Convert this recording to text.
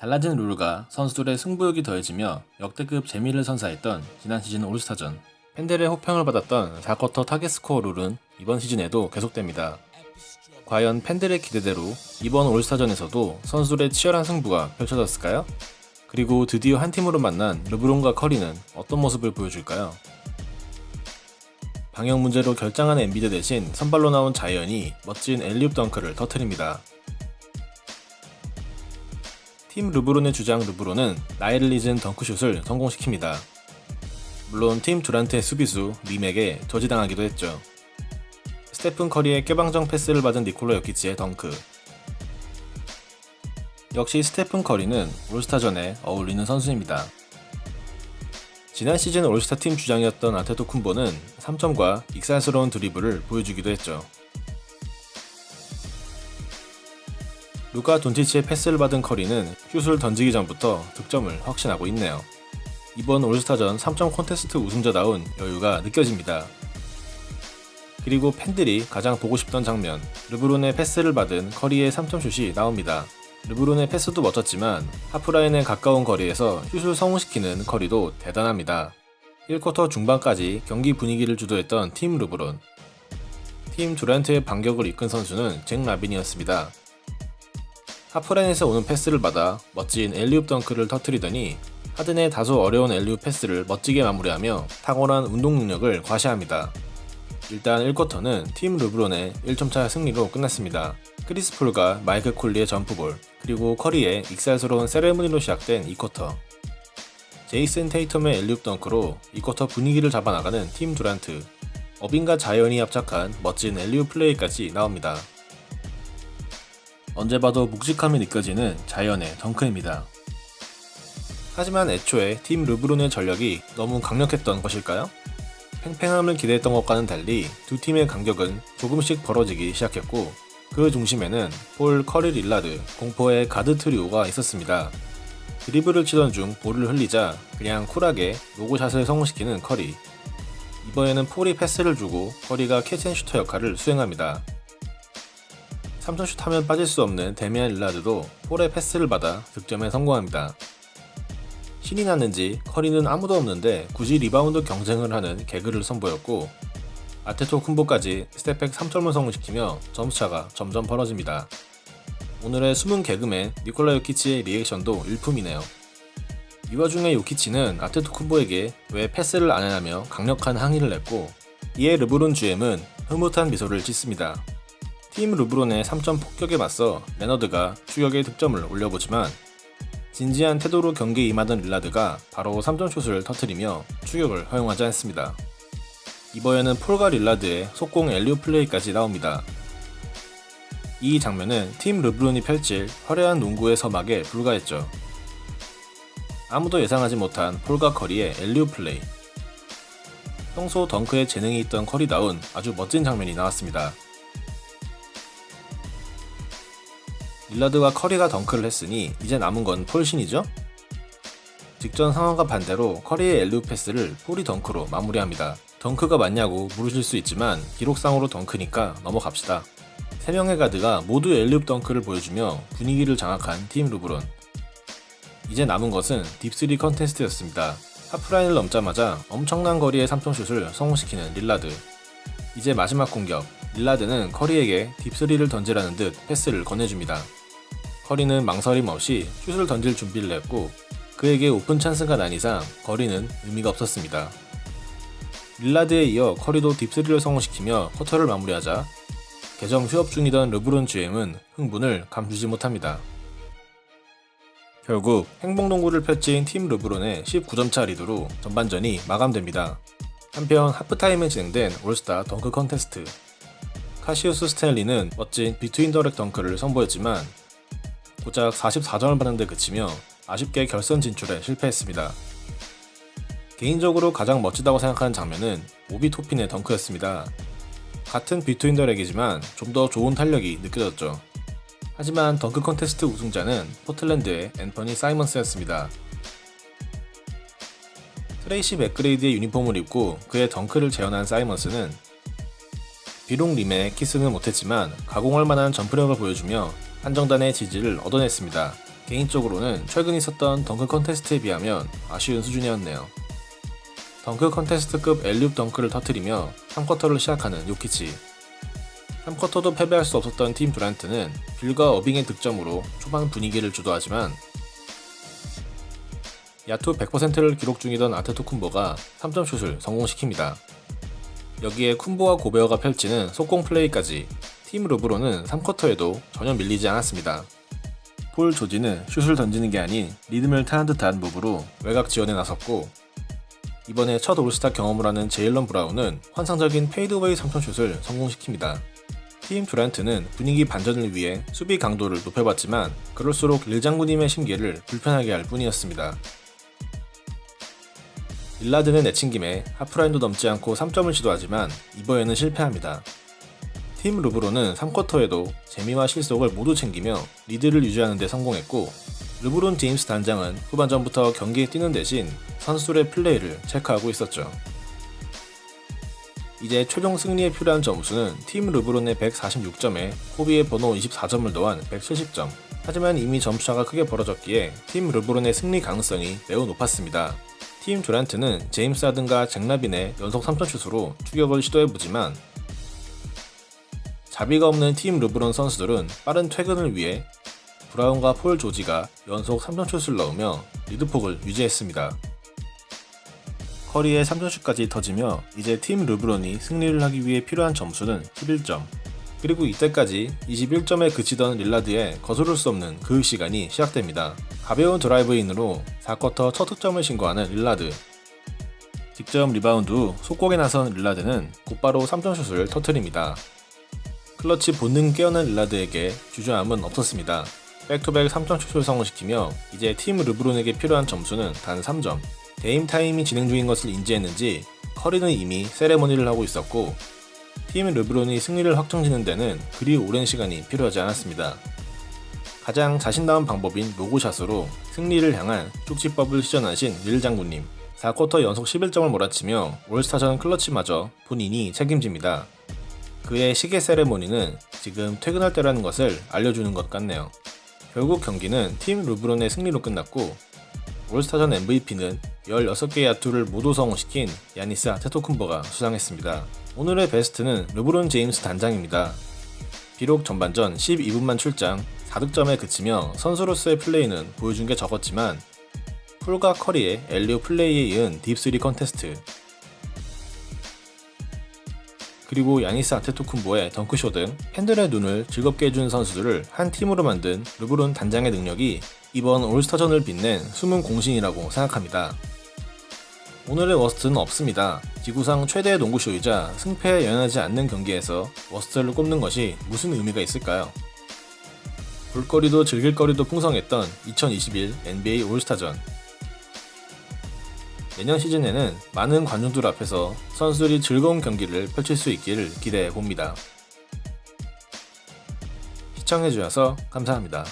달라진 룰과 선수들의 승부욕이 더해지며 역대급 재미를 선사했던 지난 시즌 올스타전. 팬들의 호평을 받았던 4쿼터 타겟 스코어 룰은 이번 시즌에도 계속됩니다. 과연 팬들의 기대대로 이번 올스타전에서도 선수들의 치열한 승부가 펼쳐졌을까요? 그리고 드디어 한 팀으로 만난 르브론과 커리는 어떤 모습을 보여줄까요? 방역 문제로 결장한 엔비드 대신 선발로 나온 자이언이 멋진 엘리웁 덩크를 터뜨립니다. 팀 르브론의 주장 르브론은 나이를 잊은 덩크슛을 성공시킵니다. 물론 팀 두란트의 수비수 림에게 저지당하기도 했죠. 스테픈 커리의 깨방정 패스를 받은 니콜라 요키치의 덩크. 역시 스테픈 커리는 올스타전에 어울리는 선수입니다. 지난 시즌 올스타 팀 주장이었던 안테토쿤보는 3점과 익살스러운 드리블을 보여주기도 했죠. 루카 돈치치의 패스를 받은 커리는 슛을 던지기 전부터 득점을 확신하고 있네요. 이번 올스타전 3점 콘테스트 우승자다운 여유가 느껴집니다. 그리고 팬들이 가장 보고 싶던 장면, 르브론의 패스를 받은 커리의 3점슛이 나옵니다. 르브론의 패스도 멋졌지만 하프라인에 가까운 거리에서 슛을 성공시키는 커리도 대단합니다. 1쿼터 중반까지 경기 분위기를 주도했던 팀 르브론. 팀 두란트의 반격을 이끈 선수는 잭 라빈이었습니다. 하프라인에서 오는 패스를 받아 멋진 엘리웁 덩크를 터뜨리더니 하든의 다소 어려운 엘리웁 패스를 멋지게 마무리하며 탁월한 운동 능력을 과시합니다. 일단 1쿼터는 팀 르브론의 1점차 승리로 끝났습니다. 크리스 폴과 마이클 콜리의 점프볼, 그리고 커리의 익살스러운 세레머니로 시작된 2쿼터. 제이슨 테이텀의 엘리웁 덩크로 2쿼터 분위기를 잡아나가는 팀 두란트. 어빙과 자이언이 합작한 멋진 엘리웁 플레이까지 나옵니다. 언제 봐도 묵직함이 느껴지는 자이언의 덩크입니다. 하지만 애초에 팀 르브론의 전력이 너무 강력했던 것일까요? 팽팽함을 기대했던 것과는 달리 두 팀의 간격은 조금씩 벌어지기 시작했고 그 중심에는 폴, 커리, 릴라드, 공포의 가드 트리오가 있었습니다. 드리블을 치던 중 볼을 흘리자 그냥 쿨하게 로고샷을 성공시키는 커리. 이번에는 폴이 패스를 주고 커리가 캐치앤슈터 역할을 수행합니다. 3점슛 하면 빠질 수 없는 데미안 릴라드도 폴의 패스를 받아 득점에 성공합니다. 신이 났는지 커리는 아무도 없는데 굳이 리바운드 경쟁을 하는 개그를 선보였고 아테토쿤보까지 스텝백 3점을 성공시키며 점수차가 점점 벌어집니다. 오늘의 숨은 개그맨 니콜라 요키치의 리액션도 일품이네요. 이 와중에 요키치는 아테토쿤보에게 왜 패스를 안 하냐며 강력한 항의를 했고 이에 르브론 GM은 흐뭇한 미소를 짓습니다. 팀 르브론의 3점 폭격에 맞서 레너드가 추격의 득점을 올려보지만 진지한 태도로 경기에 임하던 릴라드가 바로 3점슛을 터뜨리며 추격을 허용하지 않습니다. 이번에는 폴과 릴라드의 속공 엘리웁 플레이까지 나옵니다. 이 장면은 팀 르브론이 펼칠 화려한 농구의 서막에 불과했죠. 아무도 예상하지 못한 폴과 커리의 엘리웁 플레이. 평소 덩크에 재능이 있던 커리다운 아주 멋진 장면이 나왔습니다. 릴라드와 커리가 덩크를 했으니 이제 남은 건 폴신이죠? 직전 상황과 반대로 커리의 엘리웁 패스를 폴이 덩크로 마무리합니다. 덩크가 맞냐고 물으실 수 있지만 기록상으로 덩크니까 넘어갑시다. 3명의 가드가 모두 엘리웁 덩크를 보여주며 분위기를 장악한 팀 르브론. 이제 남은 것은 딥3 컨테스트였습니다. 하프라인을 넘자마자 엄청난 거리의 3점슛을 성공시키는 릴라드. 이제 마지막 공격. 릴라드는 커리에게 딥3를 던지라는 듯 패스를 건네줍니다. 커리는 망설임 없이 슛을 던질 준비를 했고 그에게 오픈 찬스가 난 이상 거리는 의미가 없었습니다. 릴라드에 이어 커리도 딥3를 성공시키며 쿼터를 마무리하자 개점 휴업 중이던 르브론 GM은 흥분을 감추지 못합니다. 결국 행복농구를 펼친 팀 르브론의 19점차 리드로 전반전이 마감됩니다. 한편 하프타임에 진행된 올스타 덩크 컨테스트. 카시우스 스탠리는 멋진 비트윈 더렉 덩크를 선보였지만 고작 44점을 받는 데 그치며 아쉽게 결선 진출에 실패했습니다. 개인적으로 가장 멋지다고 생각하는 장면은 오비 토핀의 덩크였습니다. 같은 비트윈 더렉이지만 좀 더 좋은 탄력이 느껴졌죠. 하지만 덩크 컨테스트 우승자는 포틀랜드의 앤서니 사이먼스였습니다. 트레이시 맥그레이드의 유니폼을 입고 그의 덩크를 재현한 사이먼스는 비록 림에 키스는 못했지만 가공할 만한 점프력을 보여주며 한정단의 지지를 얻어냈습니다. 개인적으로는 최근 있었던 덩크 컨테스트에 비하면 아쉬운 수준이었네요. 덩크 컨테스트급 엘리웁 덩크를 터뜨리며 3쿼터를 시작하는 요키치. 3쿼터도 패배할 수 없었던 팀 두란트는 빌과 어빙의 득점으로 초반 분위기를 주도하지만 야투 100%를 기록 중이던 아테토쿤보가 3점슛을 성공시킵니다. 여기에 쿤보와 고베어가 펼치는 속공 플레이까지 팀 르브론은 3쿼터에도 전혀 밀리지 않았습니다. 폴 조지는 슛을 던지는 게 아닌 리듬을 타는 듯한 무브로 외곽 지원에 나섰고, 이번에 첫 올스타 경험을 하는 제일런 브라운은 환상적인 페이드웨이 3점슛을 성공시킵니다. 팀 두란트는 분위기 반전을 위해 수비 강도를 높여봤지만 그럴수록 릴장군님의 심기를 불편하게 할 뿐이었습니다. 릴라드는 내친 김에 하프라인도 넘지 않고 3점을 시도하지만 이번에는 실패합니다. 팀 르브론은 3쿼터에도 재미와 실속을 모두 챙기며 리드를 유지하는 데 성공했고, 르브론 제임스 단장은 후반전부터 경기에 뛰는 대신 선수들의 플레이를 체크하고 있었죠. 이제 최종 승리에 필요한 점수는 팀 르브론의 146점에 코비의 번호 24점을 더한 170점. 하지만 이미 점수차가 크게 벌어졌기에 팀 르브론의 승리 가능성이 매우 높았습니다. 팀 두란트는 제임스 하든과 잭 라빈의 연속 3점슛으로 추격을 시도해보지만 자비가 없는 팀 르브론 선수들은 빠른 퇴근을 위해 브라운과 폴 조지가 연속 3점슛을 넣으며 리드폭을 유지했습니다. 커리의 3점슛까지 터지며 이제 팀 르브론이 승리를 하기 위해 필요한 점수는 11점. 그리고 이때까지 21점에 그치던 릴라드의 거스를 수 없는 그 시간이 시작됩니다. 가벼운 드라이브인으로 4쿼터 첫 득점을 신고하는 릴라드. 직접 리바운드 후 속공에 나선 릴라드는 곧바로 3점슛을 터뜨립니다. 클러치 본능 깨어난 릴라드에게 주저함은 없었습니다. 백투백 3점슛을 성공시키며 이제 팀 르브론에게 필요한 점수는 단 3점. 게임 타임이 진행 중인 것을 인지했는지 커리는 이미 세레머니를 하고 있었고, 팀 르브론이 승리를 확정짓는 데는 그리 오랜 시간이 필요하지 않았습니다. 가장 자신다운 방법인 로고샷으로 승리를 향한 쪽지법을 시전하신 릴 장군님. 4쿼터 연속 11점을 몰아치며 올스타전 클러치마저 본인이 책임집니다. 그의 시계 세레모니는 지금 퇴근할 때라는 것을 알려주는 것 같네요. 결국 경기는 팀 르브론의 승리로 끝났고, 올스타전 MVP는 16개의 야투를 모두 성공시킨 야니스 아테토쿤보가 수상했습니다. 오늘의 베스트는 르브론 제임스 단장입니다. 비록 전반전 12분만 출장 4득점에 그치며 선수로서의 플레이는 보여준 게 적었지만 폴과 커리의 엘리옵 플레이에 이은 딥3 컨테스트, 그리고 야니스 아테토쿤보의 덩크쇼 등 팬들의 눈을 즐겁게 해준 선수들을 한 팀으로 만든 르브론 단장의 능력이 이번 올스타전을 빛낸 숨은 공신이라고 생각합니다. 오늘의 워스트는 없습니다. 지구상 최대의 농구쇼이자 승패에 연연하지 않는 경기에서 워스트를 꼽는 것이 무슨 의미가 있을까요? 볼거리도 즐길거리도 풍성했던 2021 NBA 올스타전. 내년 시즌에는 많은 관중들 앞에서 선수들이 즐거운 경기를 펼칠 수 있기를 기대해 봅니다. 시청해주셔서 감사합니다.